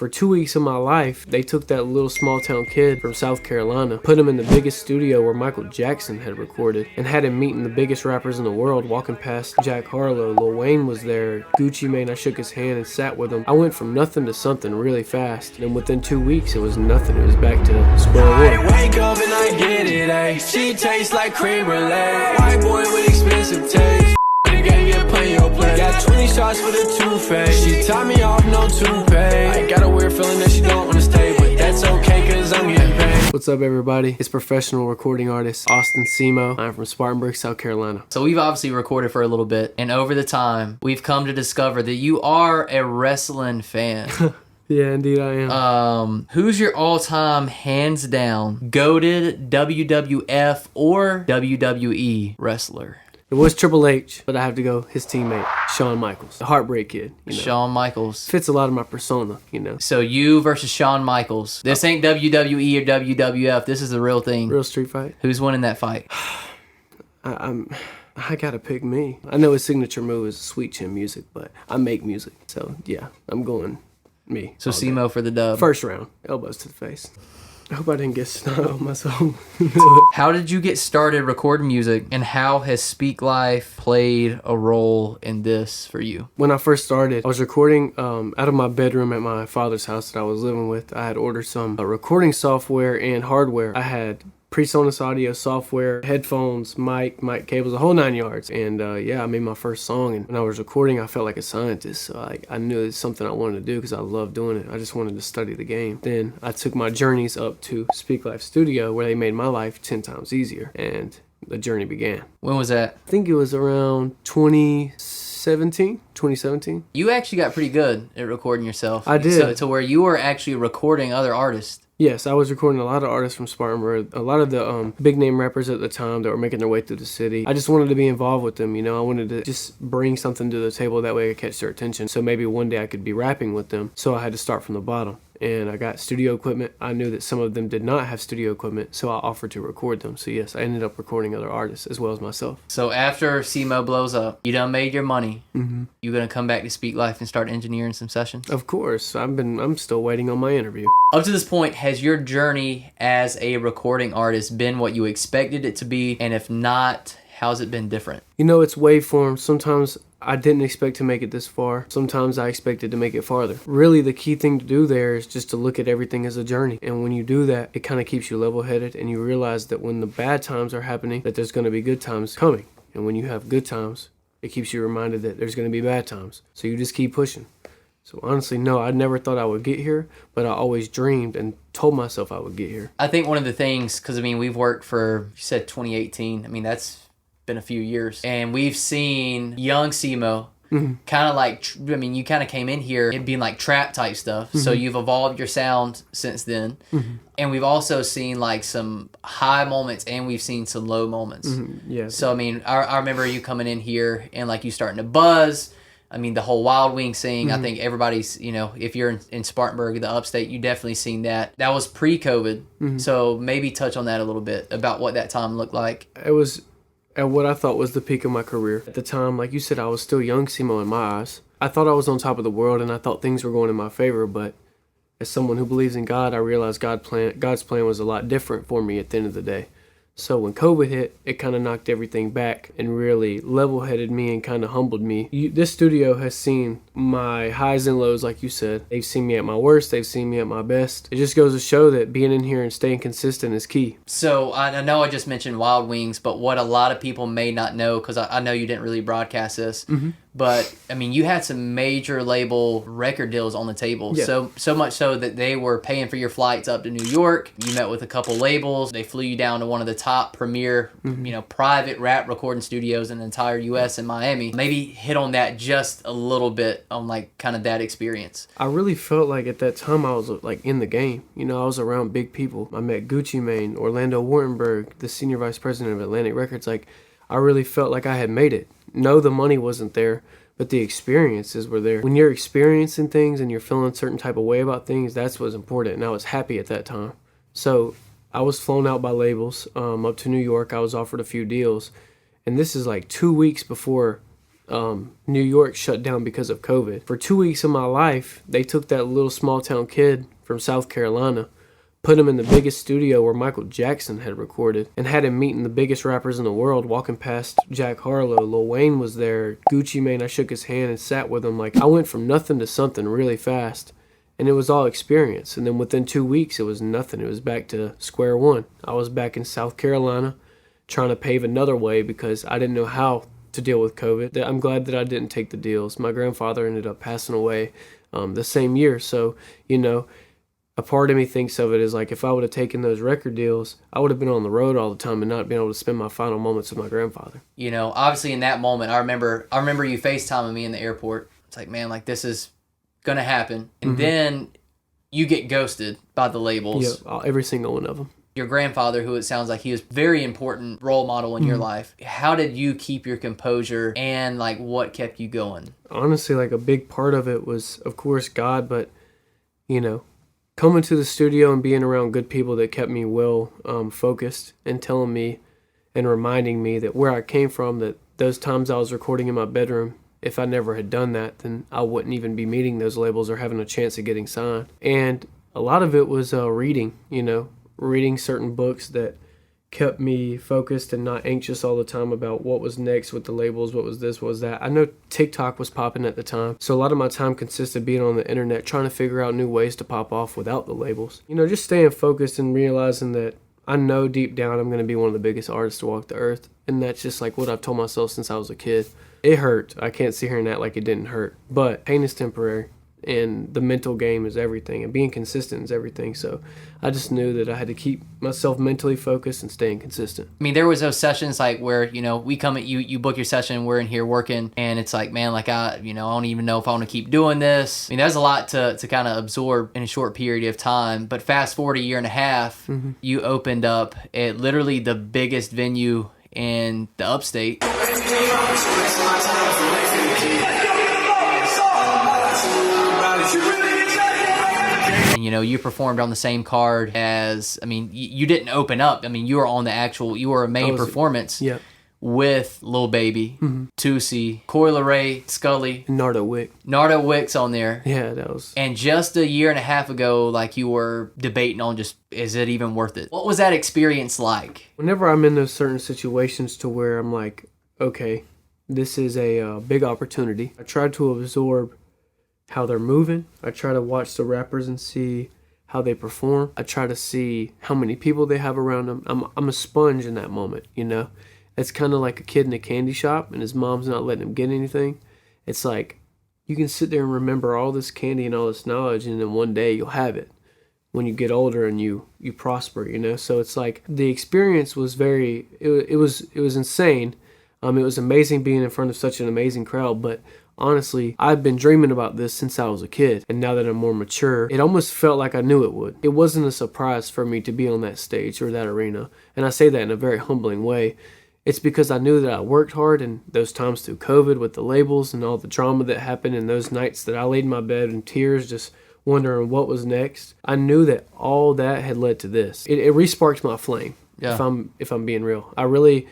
For 2 weeks of my life, they took that little small town kid from South Carolina, put him in the biggest studio where Michael Jackson had recorded, and had him meeting the biggest rappers in the world, walking past Jack Harlow. Lil Wayne was there, Gucci Mane. I shook his hand and sat with him. I went from nothing to something really fast, and within 2 weeks it was nothing. It was back to square one. I wake up and I get it, ayy. She tastes like creme brulee. White boy with expensive taste. Got 20 shots for the two-face. She tied me off, no toupee. I got a weird feeling that she don't wanna stay, but that's okay cause I'm getting paid. What's up, everybody? It's professional recording artist Austin Semo. I'm from Spartanburg, South Carolina. So we've obviously recorded for a little bit, and over the time, we've come to discover that you are a wrestling fan. Yeah, indeed I am. Who's your all-time, hands down, goated WWF or WWE wrestler? It was Triple H, but I have to go his teammate, Shawn Michaels, the Heartbreak Kid. You know? Shawn Michaels. Fits a lot of my persona, you know. So you versus Shawn Michaels. This ain't WWE or WWF. This is the real thing. Real street fight. Who's winning that fight? I gotta pick me. I know his signature move is sweet chin music, but I make music. So, yeah, I'm going me. So Semo for the dub. First round, elbows to the face. I hope I didn't get snot on myself. How did you get started recording music, and how has Speaklife played a role in this for you? When I first started, I was recording out of my bedroom at my father's house that I was living with. I had ordered some recording software and hardware. I had PreSonus audio software, headphones, mic cables, the whole 9 yards. And yeah, I made my first song, and when I was recording, I felt like a scientist. So I knew it's something I wanted to do because I love doing it. I just wanted to study the game. Then I took my journeys up to Speaklife Studio, where they made my life 10 times easier, and the journey began. When was that? I think it was around 2017. You actually got pretty good at recording yourself. I did. So, to where you were actually recording other artists. Yes, I was recording a lot of artists from Spartanburg, a lot of the big name rappers at the time that were making their way through the city. I just wanted to be involved with them, you know. I wanted to just bring something to the table, that way I could catch their attention. So maybe one day I could be rapping with them. So I had to start from the bottom. And I got studio equipment. I knew that some of them did not have studio equipment, so I offered to record them. So yes, I ended up recording other artists as well as myself. So after Semo blows up, you done made your money. Mm-hmm. You gonna come back to Speaklife and start engineering some sessions? Of course. I'm still waiting on my interview. Up to this point, has your journey as a recording artist been what you expected it to be? And if not, how's it been different? You know, it's waveform. Sometimes I didn't expect to make it this far. Sometimes I expected to make it farther. Really, the key thing to do there is just to look at everything as a journey. And when you do that, it kind of keeps you level-headed, and you realize that when the bad times are happening, that there's going to be good times coming. And when you have good times, it keeps you reminded that there's going to be bad times. So you just keep pushing. So honestly, no, I never thought I would get here, but I always dreamed and told myself I would get here. I think one of the things, because I mean, we've worked for, you said 2018. I mean, that's been a few years, and we've seen young Semo kind of like, I mean, you kind of came in here it being like trap type stuff, so you've evolved your sound since then, and we've also seen like some high moments, and we've seen some low moments. Yeah. So I mean, I remember you coming in here and like you starting to buzz. I mean, the whole Wild Wings thing, I think everybody's, you know, if you're in Spartanburg, the upstate, you definitely seen that. That was pre-COVID, so maybe touch on that a little bit about what that time looked like. It was at what I thought was the peak of my career. At the time, like you said, I was still young Semo in my eyes. I thought I was on top of the world, and I thought things were going in my favor, but as someone who believes in God, I realized God's plan was a lot different for me at the end of the day. So when COVID hit, it kind of knocked everything back and really level-headed me and kind of humbled me. This studio has seen my highs and lows, like you said. They've seen me at my worst. They've seen me at my best. It just goes to show that being in here and staying consistent is key. So I know I just mentioned Wild Wings, but what a lot of people may not know, because I know you didn't really broadcast this, but I mean, you had some major label record deals on the table. Yeah. So much so that they were paying for your flights up to New York. You met with a couple labels. They flew you down to one of the top premier, you know, private rap recording studios in the entire U.S. in Miami. Maybe hit on that just a little bit on like kind of that experience. I really felt like at that time I was like in the game. You know, I was around big people. I met Gucci Mane, Orlando Wartenberg, the senior vice president of Atlantic Records. Like, I really felt like I had made it. No, the money wasn't there, but the experiences were there. When you're experiencing things and you're feeling a certain type of way about things, that's what's important. And I was happy at that time. So I was flown out by labels up to New York. I was offered a few deals. And this is like 2 weeks before New York shut down because of COVID. For 2 weeks of my life, they took that little small town kid from South Carolina, put him in the biggest studio where Michael Jackson had recorded, and had him meeting the biggest rappers in the world, walking past Jack Harlow. Lil Wayne was there, Gucci Mane. I shook his hand and sat with him. Like, I went from nothing to something really fast, and it was all experience. And then within 2 weeks, it was nothing. It was back to square one. I was back in South Carolina trying to pave another way because I didn't know how to deal with COVID. I'm glad that I didn't take the deals. My grandfather ended up passing away the same year. So, you know, a part of me thinks of it as like, if I would have taken those record deals, I would have been on the road all the time and not been able to spend my final moments with my grandfather. You know, obviously in that moment, I remember you FaceTiming me in the airport. It's like, man, like this is going to happen. And then you get ghosted by the labels. Yeah, every single one of them. Your grandfather, who it sounds like he was a very important role model in your life. How did you keep your composure, and like what kept you going? Honestly, like a big part of it was, of course, God, but, you know, coming to the studio and being around good people that kept me well focused and telling me and reminding me that where I came from, that those times I was recording in my bedroom, if I never had done that, then I wouldn't even be meeting those labels or having a chance of getting signed. And a lot of it was reading, you know, reading certain books that kept me focused and not anxious all the time about what was next with the labels, what was this, what was that. I know TikTok was popping at the time, so a lot of my time consisted of being on the internet trying to figure out new ways to pop off without the labels. You know, just staying focused and realizing that I know deep down I'm going to be one of the biggest artists to walk the earth, and that's just like what I've told myself since I was a kid. It hurt. I can't sit here and act like it didn't hurt, but pain is temporary. And the mental game is everything, and being consistent is everything. So I just knew that I had to keep myself mentally focused and staying consistent. I mean, there was those sessions like where, you know, we come at you book your session, we're in here working, and it's like, man, like I don't even know if I want to keep doing this. I mean, there's a lot to kind of absorb in a short period of time. But fast forward a year and a half, you opened up at literally the biggest venue in the upstate. You know, you performed on the same card as, I mean, you didn't open up. I mean, you were on the actual, you were a main performance with Lil Baby, Tootsie, Coi Leray, Scully. And Nardo Wick. Nardo Wick's on there. Yeah, that was. And just a year and a half ago, like you were debating on just, is it even worth it? What was that experience like? Whenever I'm in those certain situations to where I'm like, okay, this is a big opportunity, I try to absorb how they're moving. I try to watch the rappers and see how they perform. I try to see how many people they have around them. I'm a sponge in that moment, you know? It's kind of like a kid in a candy shop and his mom's not letting him get anything. It's like you can sit there and remember all this candy and all this knowledge, and then one day you'll have it when you get older and you prosper, you know? So it's like the experience was it was insane. It was amazing being in front of such an amazing crowd, but honestly, I've been dreaming about this since I was a kid, and now that I'm more mature, it almost felt like I knew it would. It wasn't a surprise for me to be on that stage or that arena, and I say that in a very humbling way. It's because I knew that I worked hard, and those times through COVID with the labels and all the drama that happened, and those nights that I laid in my bed in tears just wondering what was next, I knew that all that had led to this. It re-sparked my flame, if I'm being real. I really...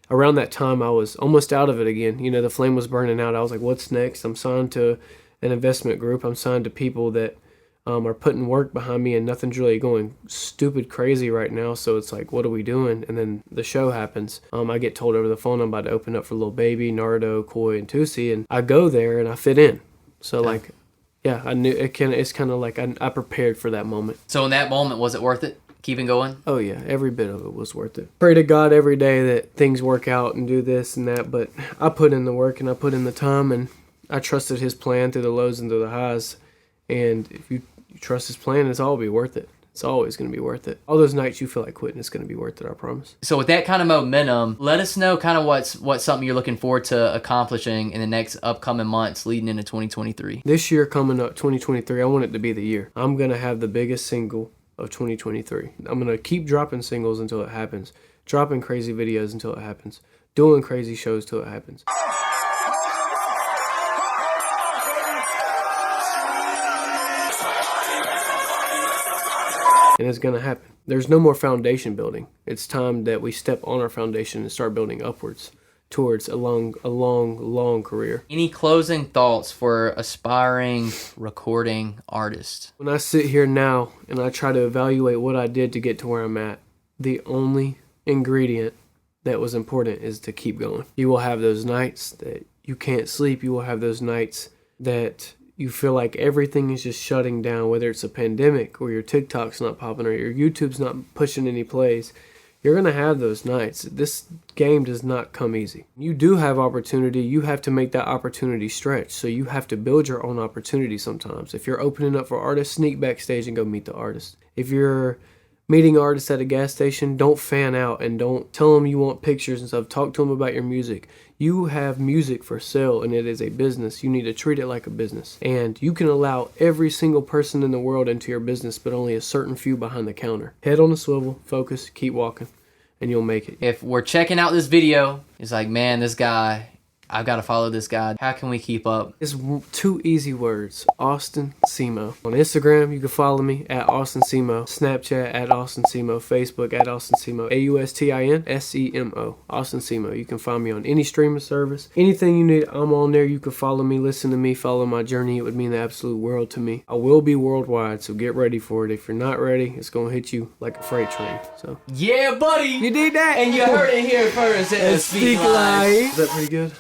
Around that time, I was almost out of it again. You know, the flame was burning out. I was like, what's next? I'm signed to an investment group. I'm signed to people that are putting work behind me, and nothing's really going stupid crazy right now. So it's like, what are we doing? And then the show happens. I get told over the phone I'm about to open up for Lil Baby, Nardo, Coi, and Tootsie, and I go there and I fit in. So like, yeah, I knew it's kind of like I prepared for that moment. So in that moment, was it worth it? Keeping going? Oh yeah, every bit of it was worth it. Pray to God every day that things work out and do this and that, but I put in the work and I put in the time, and I trusted his plan through the lows and through the highs. And if you trust his plan, it's all be worth it. It's always going to be worth it. All those nights you feel like quitting, it's going to be worth it, I promise. So with that kind of momentum, let us know kind of what's something you're looking forward to accomplishing in the next upcoming months leading into 2023. This year coming up, 2023, I want it to be the year. I'm going to have the biggest single of 2023. I'm going to keep dropping singles until it happens, dropping crazy videos until it happens, doing crazy shows till it happens. And it's going to happen. There's no more foundation building. It's time that we step on our foundation and start building upwards. towards a long career. Any closing thoughts for aspiring recording artists? When I sit here now and I try to evaluate what I did to get to where I'm at, the only ingredient that was important is to keep going. You will have those nights that you can't sleep. You will have those nights that you feel like everything is just shutting down, whether it's a pandemic or your TikTok's not popping or your YouTube's not pushing any plays. You're going to have those nights. This game does not come easy. You do have opportunity. You have to make that opportunity stretch. So you have to build your own opportunity sometimes. If you're opening up for artists, sneak backstage and go meet the artist. If you're meeting artists at a gas station, don't fan out and don't tell them you want pictures and stuff. Talk to them about your music. You have music for sale and it is a business. You need to treat it like a business. And you can allow every single person in the world into your business, but only a certain few behind the counter. Head on the swivel, focus, keep walking, and you'll make it. If we're checking out this video, it's like, man, this guy, I've got to follow this guy. How can we keep up? It's 2 easy words. Austin Semo. On Instagram, you can follow me at Austin Semo. Snapchat at Austin Semo. Facebook at Austin Semo. AUSTINSEMO. Austin Semo. You can find me on any streaming service. Anything you need, I'm on there. You can follow me, listen to me, follow my journey. It would mean the absolute world to me. I will be worldwide, so get ready for it. If you're not ready, it's going to hit you like a freight train. So Yeah, buddy. you did that. And you heard it here first at Speak Life. Is that pretty good?